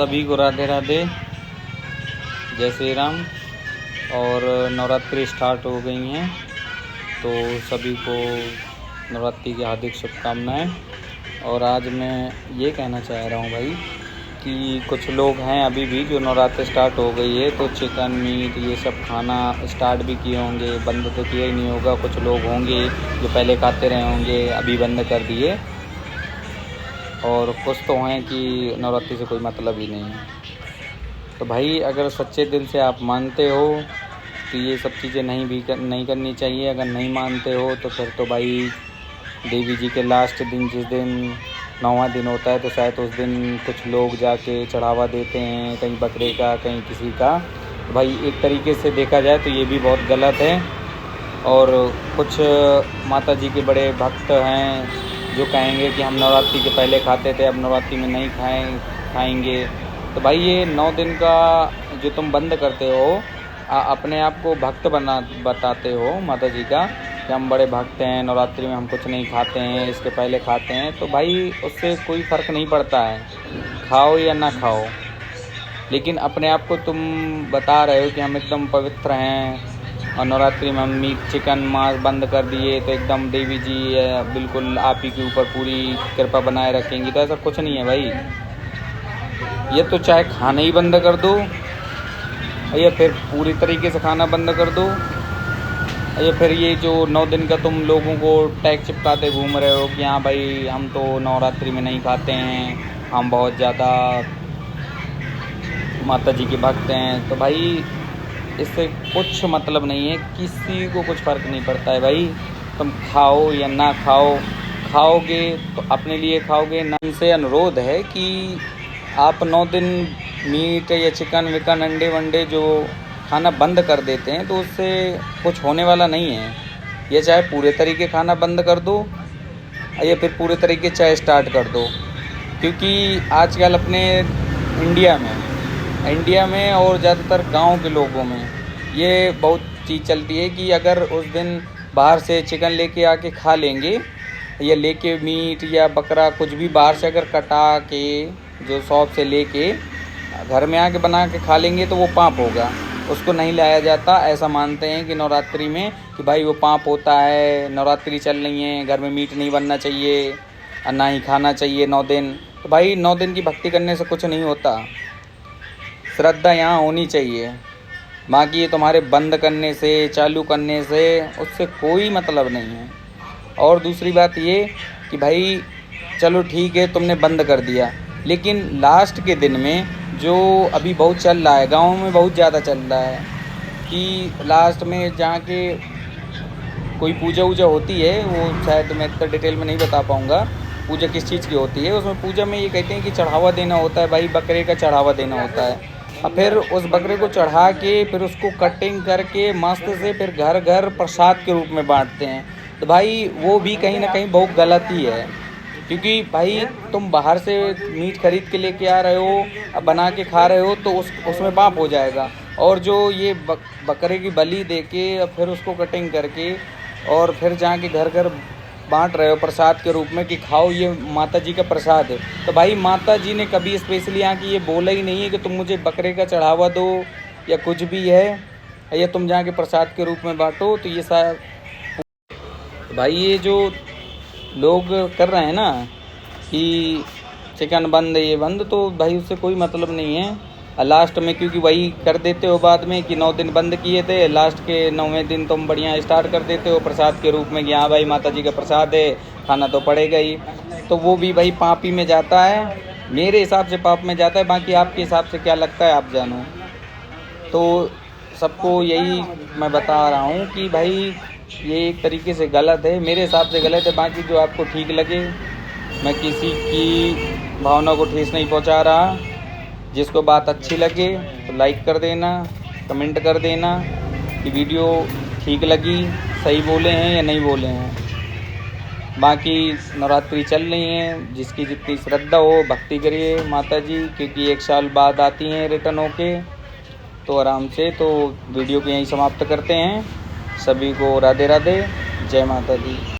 सभी को राधे राधे, जय श्री राम। और नवरात्रि स्टार्ट हो गई हैं तो सभी को नवरात्रि की हार्दिक शुभकामनाएं। और आज मैं ये कहना चाह रहा हूँ भाई कि कुछ लोग हैं अभी भी जो नवरात्रि स्टार्ट हो गई है तो चिकन मीट ये सब खाना स्टार्ट भी किए होंगे, बंद तो किया ही नहीं होगा। कुछ लोग होंगे जो पहले खाते रहे होंगे, अभी बंद कर दिए। और कुछ तो हैं कि नवरात्रि से कोई मतलब ही नहीं है। तो भाई अगर सच्चे दिल से आप मानते हो तो ये सब चीज़ें नहीं करनी चाहिए। अगर नहीं मानते हो तो फिर तो भाई देवी जी के लास्ट दिन, जिस दिन 9वां दिन होता है, तो शायद उस दिन कुछ लोग जाके चढ़ावा देते हैं, कहीं बकरे का कहीं किसी का। तो भाई एक तरीके से देखा जाए तो ये भी बहुत गलत है। और कुछ माता जी के बड़े भक्त हैं जो कहेंगे कि हम नवरात्रि के पहले खाते थे, अब नवरात्रि में नहीं खाएंगे। तो भाई ये 9 दिन का जो तुम बंद करते हो, अपने आप को भक्त बताते हो माता जी का कि हम बड़े भक्त हैं, नवरात्रि में हम कुछ नहीं खाते हैं, इसके पहले खाते हैं। तो भाई उससे कोई फ़र्क नहीं पड़ता है, खाओ या ना खाओ। लेकिन अपने आप को तुम बता रहे हो कि हम एकदम पवित्र हैं और नवरात्रि में हम मीट चिकन मांस बंद कर दिए तो एकदम देवी जी बिल्कुल आप ही के ऊपर पूरी कृपा बनाए रखेंगी। तो ऐसा कुछ नहीं है भाई। ये तो चाहे खाना ही बंद कर दो, या फिर पूरी तरीके से खाना बंद कर दो, या फिर ये जो 9 दिन का तुम लोगों को टैग चिपकाते घूम रहे हो कि हाँ भाई हम तो नवरात्रि में नहीं खाते हैं, हम बहुत ज़्यादा माता जी के भक्त हैं। तो भाई इससे कुछ मतलब नहीं है, किसी को कुछ फ़र्क नहीं पड़ता है भाई। तुम खाओ या ना खाओ, खाओगे तो अपने लिए खाओगे। ना इनसे अनुरोध है कि आप 9 दिन मीट या चिकन विकन अंडे वंडे जो खाना बंद कर देते हैं तो उससे कुछ होने वाला नहीं है। ये चाहे पूरे तरीके खाना बंद कर दो या फिर पूरे तरीके चाहे स्टार्ट कर दो। क्योंकि आजकल अपने इंडिया में और ज़्यादातर गांव के लोगों में ये बहुत चीज़ चलती है कि अगर उस दिन बाहर से चिकन लेके आके खा लेंगे या लेके मीट या बकरा कुछ भी बाहर से अगर कटा के जो शॉप से लेके घर में आके बना के खा लेंगे तो वो पाप होगा, उसको नहीं लाया जाता। ऐसा मानते हैं कि नवरात्रि में कि भाई वो पाप होता है, नवरात्रि चल रही है, घर में मीट नहीं बनना चाहिए और ना ही खाना चाहिए 9 दिन। तो भाई 9 दिन की भक्ति करने से कुछ नहीं होता, श्रद्धा यहाँ होनी चाहिए। बाकी ये तुम्हारे बंद करने से चालू करने से उससे कोई मतलब नहीं है। और दूसरी बात ये कि भाई चलो ठीक है तुमने बंद कर दिया, लेकिन लास्ट के दिन में जो अभी बहुत चल रहा है, गाँव में बहुत ज़्यादा चल रहा है कि लास्ट में जहाँ के कोई पूजा वूजा होती है, वो शायद मैं इतना डिटेल में नहीं बता पाऊँगा पूजा किस चीज़ की होती है। उसमें पूजा में ये कहते हैं कि चढ़ावा देना होता है भाई, बकरे का चढ़ावा देना होता है। और फिर उस बकरे को चढ़ा के फिर उसको कटिंग करके मस्त से फिर घर घर प्रसाद के रूप में बांटते हैं। तो भाई वो भी कहीं ना कहीं बहुत गलत ही है। क्योंकि भाई तुम बाहर से मीट खरीद के लेके आ रहे हो, अब बना के खा रहे हो तो उसमें पाप हो जाएगा। और जो ये बकरे की बलि दे के फिर उसको कटिंग करके और फिर जाके घर घर बांट रहे हो प्रसाद के रूप में कि खाओ ये माता जी का प्रसाद है। तो भाई माता जी ने कभी स्पेशली यहाँ की ये बोला ही नहीं है कि तुम मुझे बकरे का चढ़ावा दो या कुछ भी है, या तुम जाके प्रसाद के रूप में बांटो। तो ये सारा भाई ये जो लोग कर रहे हैं ना कि चिकन बंद ये बंद, तो भाई उससे कोई मतलब नहीं है। लास्ट में क्योंकि वही कर देते हो बाद में कि 9 दिन बंद किए थे, लास्ट के 9वें दिन तुम बढ़िया स्टार्ट कर देते हो प्रसाद के रूप में कि हाँ भाई माता जी का प्रसाद है, खाना तो पड़ेगा ही। तो वो भी भाई पाप ही में जाता है, मेरे हिसाब से पाप में जाता है। बाकी आपके हिसाब से क्या लगता है आप जानो। तो सबको यही मैं बता रहा हूँ कि भाई ये एक तरीके से गलत है, मेरे हिसाब से गलत है। बाकी जो आपको ठीक लगे, मैं किसी की भावना को ठेस नहीं पहुँचा रहा। जिसको बात अच्छी लगे तो लाइक कर देना, कमेंट कर देना कि वीडियो ठीक लगी, सही बोले हैं या नहीं बोले हैं। बाकी नवरात्रि चल रही है, जिसकी जितनी श्रद्धा हो भक्ति करिए माता जी, क्योंकि 1 साल बाद आती हैं रिटर्न होके। तो आराम से तो वीडियो को यहीं समाप्त करते हैं। सभी को राधे राधे, जय माता दी।